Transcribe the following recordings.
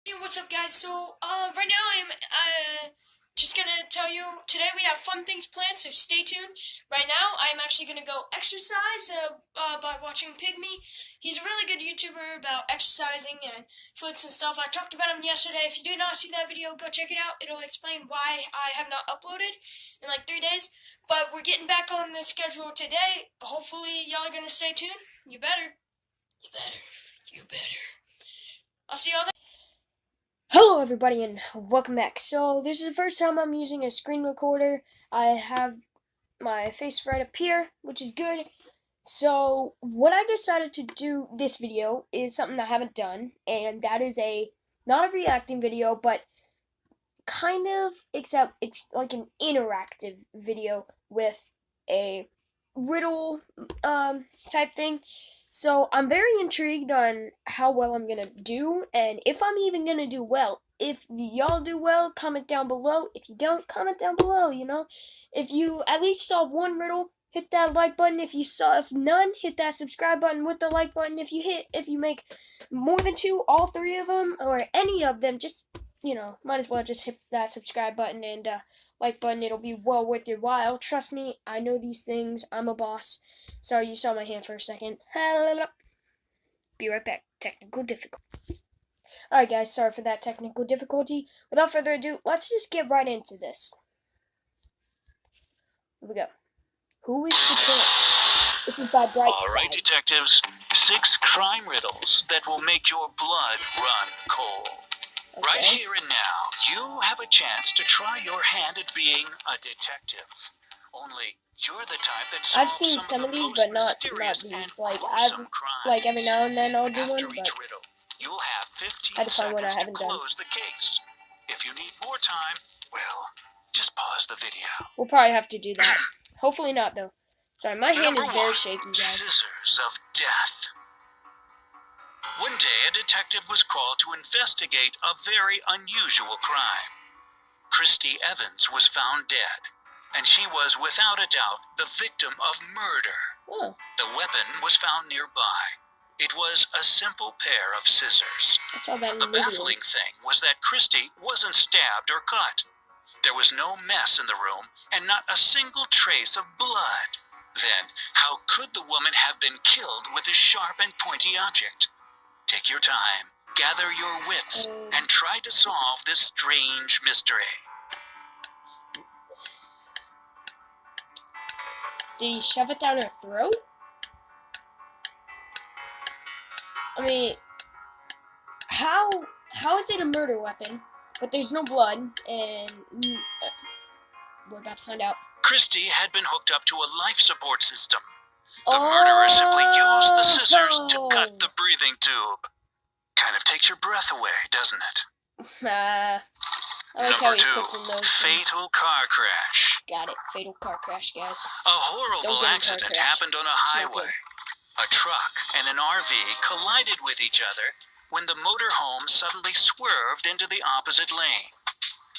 Hey, what's up, guys? So, right now I'm just gonna tell you today we have fun things planned, so stay tuned. Right now, I'm actually gonna go exercise by watching Pygmy. He's a really good YouTuber about exercising and flips and stuff. I talked about him yesterday. If you did not see that video, go check it out. It'll explain why I have not uploaded in like 3 days. But we're getting back on the schedule today. Hopefully, y'all are gonna stay tuned. You better. You better. You better. I'll see y'all then. Hello everybody and welcome back. So this is the first time I'm using a screen recorder. I have my face right up here, which is good. So what I decided to do this video is something I haven't done, and that is not a reacting video, but kind of, except it's like an interactive video with a riddle type thing. So I'm very intrigued on how well I'm gonna do, and if I'm even gonna do well. If y'all do well, comment down below. If you don't, comment down below, If you at least saw one riddle, hit that like button. If none, hit that subscribe button with the like button. If you make more than two, all three of them, or any of them, just, might as well just hit that subscribe button and like button. It'll be well worth your while. Trust me, I know these things. I'm a boss. Sorry, you saw my hand for a second. Be right back. Technical difficulty. Alright, guys, sorry for that technical difficulty. Without further ado, let's just get right into this. Here we go. Who is the killer? This is by Bright. Alright, detectives. 6 crime riddles that will make your blood run cold. Okay. Right here and now, you have a chance to try your hand at being a detective. Only you're the type that solves I've seen some of these, but not these. Like every now and then I'll do After one, each but riddle, you'll have 15 seconds to close the case. If you need more time, well, just pause the video. We'll probably have to do that. Hopefully not, though. Sorry, my hand is very shaky, guys. Scissors of death. One day, a detective was called to investigate a very unusual crime. Christy Evans was found dead, and she was, without a doubt, the victim of murder. Oh. The weapon was found nearby. It was a simple pair of scissors. The baffling thing was that Christy wasn't stabbed or cut. There was no mess in the room, and not a single trace of blood. Then, how could the woman have been killed with a sharp and pointy object? Take your time, gather your wits, and try to solve this strange mystery. Did he shove it down her throat? I mean, how is it a murder weapon, but there's no blood, and we're about to find out. Christy had been hooked up to a life support system. The murderer simply used the scissors to cut the breathing tube. Kind of takes your breath away, doesn't it? Number 2, fatal car crash. Got it, fatal car crash, guys. A horrible accident happened on a highway. A truck and an RV collided with each other when the motorhome suddenly swerved into the opposite lane.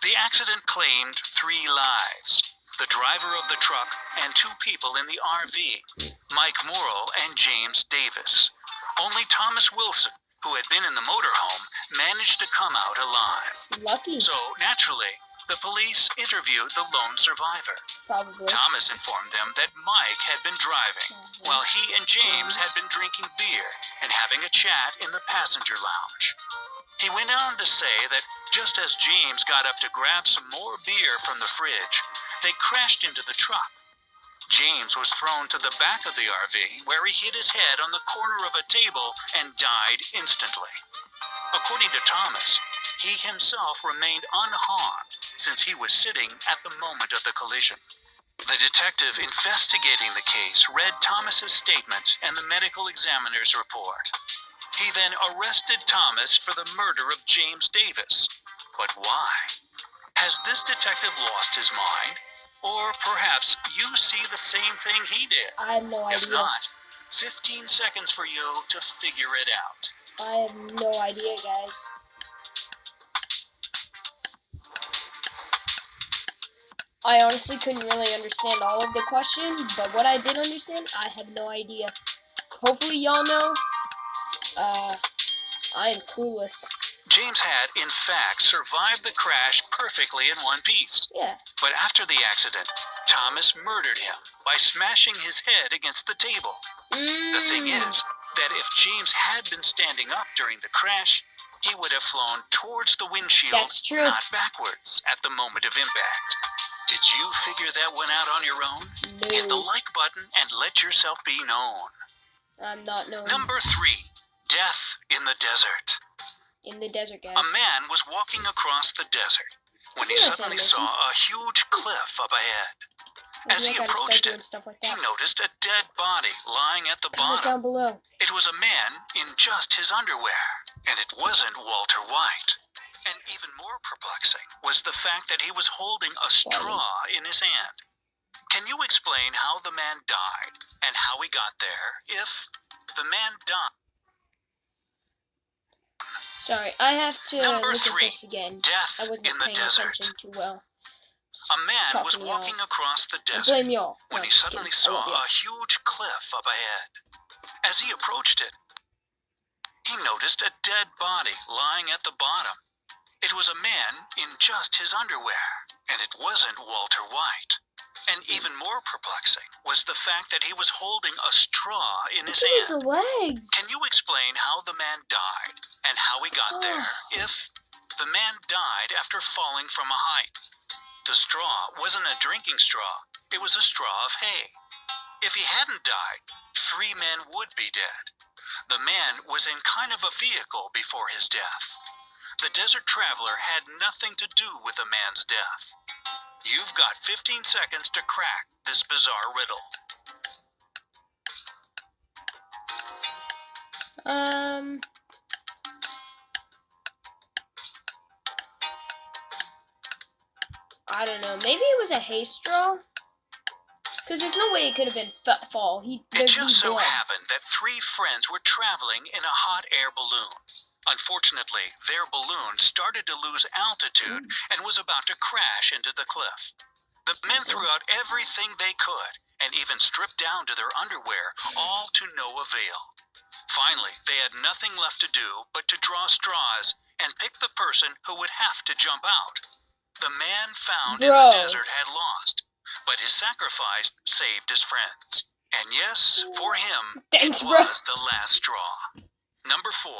The accident claimed 3 lives. The driver of the truck and 2 people in the RV, Mike Morrill and James Davis. Only Thomas Wilson, who had been in the motorhome, managed to come out alive. Lucky. So, naturally, the police interviewed the lone survivor. Probably. Thomas informed them that Mike had been driving, while he and James had been drinking beer and having a chat in the passenger lounge. He went on to say that just as James got up to grab some more beer from the fridge, they crashed into the truck. James was thrown to the back of the RV, where he hit his head on the corner of a table and died instantly. According to Thomas, he himself remained unharmed since he was sitting at the moment of the collision. The detective investigating the case read Thomas's statement and the medical examiner's report. He then arrested Thomas for the murder of James Davis. But why? Has this detective lost his mind? Or perhaps you see the same thing he did. I have no idea. If not, 15 seconds for you to figure it out. I have no idea, guys. I honestly couldn't really understand all of the question, but what I did understand, I have no idea. Hopefully y'all know. I am clueless. James had, in fact, survived the crash perfectly in one piece. Yeah. But after the accident, Thomas murdered him by smashing his head against the table. The thing is that if James had been standing up during the crash, he would have flown towards the windshield, That's true. not backwards, at the moment of impact. Did you figure that one out on your own? No. Hit the like button and let yourself be known. I'm not known. Number 3. Death in the desert. In the desert, guys. A man was walking across the desert when he Isn't that suddenly animation? saw a huge cliff up ahead. As he Maybe I gotta start approached doing it, stuff like he that. noticed a dead body lying at the Comment bottom. down below. It was a man in just his underwear, and it wasn't Walter White. And even more perplexing was the fact that he was holding a straw in his hand. Can you explain how the man died and how he got there if the man died? Sorry, I have to Number look 3. at this again. Death I wasn't in the paying desert. attention too well. A man was Talking to walking y'all. across the I desert blame y'all. when No, he just suddenly kidding. I saw love a huge cliff up ahead. As he approached it, he noticed a dead body lying at the bottom. It was a man in just his underwear, and it wasn't Walter White. And even more perplexing was the fact that he was holding a straw in his you. Look at hand. his legs. Can you explain how the man died and how he got there if the man died after falling from a height? The straw wasn't a drinking straw. It was a straw of hay. If he hadn't died, 3 men would be dead. The man was in kind of a vehicle before his death. The desert traveler had nothing to do with the man's death. You've got 15 seconds to crack this bizarre riddle. I don't know. Maybe it was a hay straw? Because there's no way it could have been fall. It There'd just be so blood. happened that 3 friends were traveling in a hot air balloon. Unfortunately, their balloon started to lose altitude and was about to crash into the cliff. The men threw out everything they could and even stripped down to their underwear, all to no avail. Finally, they had nothing left to do but to draw straws and pick the person who would have to jump out. The man found in the desert had lost, but his sacrifice saved his friends. And yes, for him, Thanks, it bro. was the last straw. Number 4,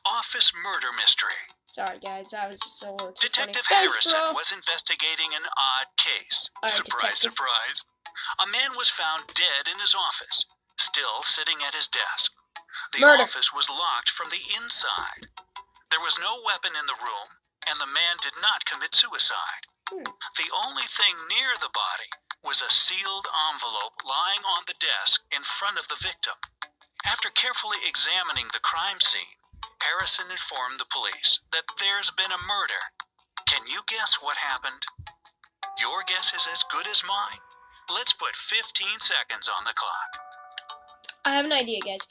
Office Murder Mystery. Sorry, guys. I was just a little too Detective funny. Harrison Thanks, bro. was investigating an odd case. All right, Surprise, detective. surprise. A man was found dead in his office, still sitting at his desk. The Murder. office was locked from the inside. There was no weapon in the room, and the man did not commit suicide. The only thing near the body was a sealed envelope lying on the desk in front of the victim. After carefully examining the crime scene, Harrison informed the police that there's been a murder. Can you guess what happened? Your guess is as good as mine. Let's put 15 seconds on the clock. I have an idea, guys.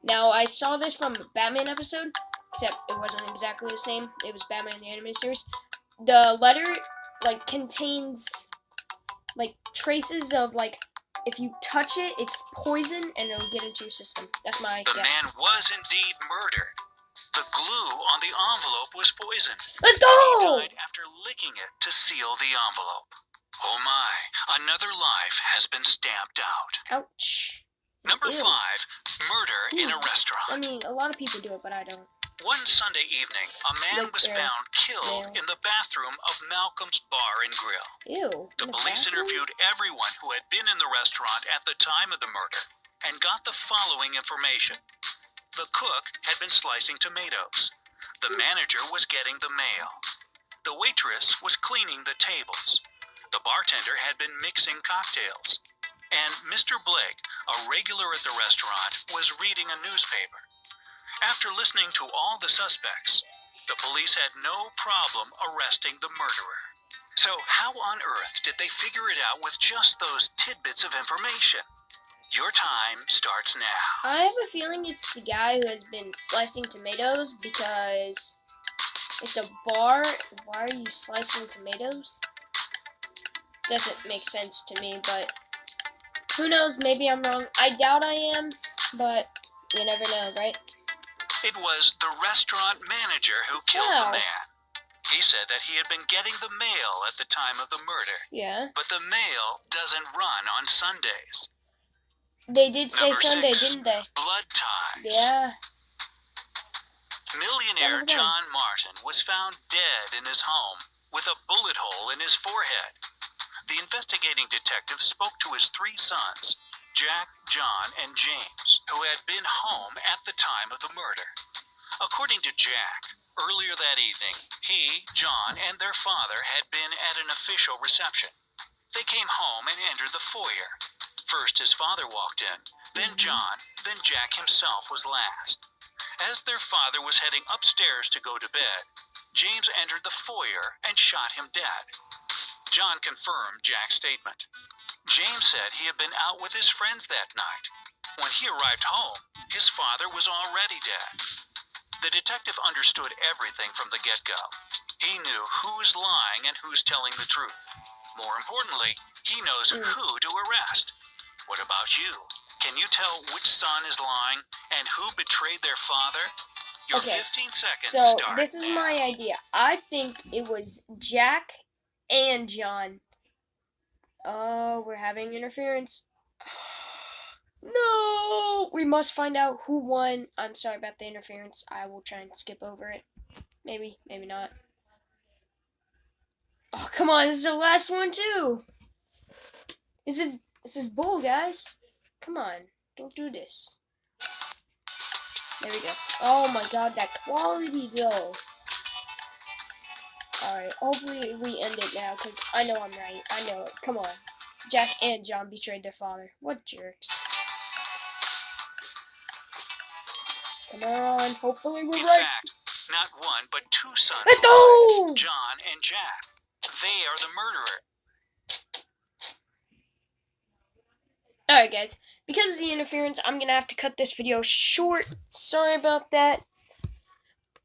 Now, I saw this from a Batman episode, except it wasn't exactly the same. It was Batman the Animated Series. The letter, contains, traces of, if you touch it, it's poison, and it'll get into your system. That's my The guess. man was indeed murdered. The glue on the envelope was poisoned. Let's He go! died after licking it to seal the envelope. Oh my, another life has been stamped out. Ouch. Number Ew. 5, murder in a I restaurant. mean, a lot of people do it, but I don't. One Sunday evening, a man Right was there. found killed Yeah. in the bathroom of Malcolm's Bar and Grill. Ew. The in a police bathroom? interviewed everyone who had been in the restaurant at the time of the murder and got the following information. The cook had been slicing tomatoes. The manager was getting the mail. The waitress was cleaning the tables. The bartender had been mixing cocktails. And Mr. Blake, a regular at the restaurant, was reading a newspaper. After listening to all the suspects, the police had no problem arresting the murderer. So how on earth did they figure it out with just those tidbits of information? Your time starts now. I have a feeling it's the guy who has been slicing tomatoes because it's a bar. Why are you slicing tomatoes? Doesn't make sense to me, but who knows? Maybe I'm wrong. I doubt I am, but you never know, right? It was the restaurant manager who killed the man. He said that he had been getting the mail at the time of the murder. Yeah. But the mail doesn't run on Sundays. They did say Number Sunday, 6, didn't they? blood ties. Yeah. Millionaire John Martin was found dead in his home with a bullet hole in his forehead. The investigating detective spoke to his 3 sons, Jack, John, and James, who had been home at the time of the murder. According to Jack, earlier that evening, he, John, and their father had been at an official reception. They came home and entered the foyer. First his father walked in, then John, then Jack himself was last. As their father was heading upstairs to go to bed, James entered the foyer and shot him dead. John confirmed Jack's statement. James said he had been out with his friends that night. When he arrived home, his father was already dead. The detective understood everything from the get-go. He knew who's lying and who's telling the truth. More importantly, he knows who to arrest. What about you? Can you tell which son is lying and who betrayed their father? Your 15 seconds so start this is now. my idea. I think it was Jack and John. Oh, we're having interference. No! We must find out who won. I'm sorry about the interference. I will try and skip over it. Maybe, maybe not. Oh, come on. This is the last one, too. This is bull, guys. Come on. Don't do this. There we go. Oh, my God. That quality, though. Alright. Hopefully, we end it now, because I know I'm right. I know it. Come on. Jack and John betrayed their father. What jerks. Come on, hopefully we're right. In fact, not one, but 2 sons. Let's go! John and Jack. They are the murderer. Alright, guys. Because of the interference, I'm going to have to cut this video short. Sorry about that.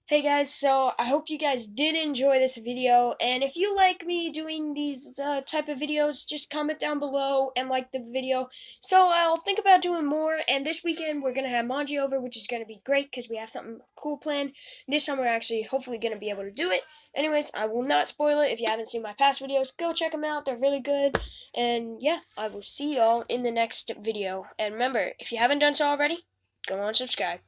Hey guys, so I hope you guys did enjoy this video, and if you like me doing these type of videos, just comment down below and like the video. So I'll think about doing more, and this weekend we're going to have Manji over, which is going to be great because we have something cool planned. This time we're actually hopefully going to be able to do it. Anyways, I will not spoil it. If you haven't seen my past videos, go check them out. They're really good. And yeah, I will see y'all in the next video. And remember, if you haven't done so already, go on and subscribe.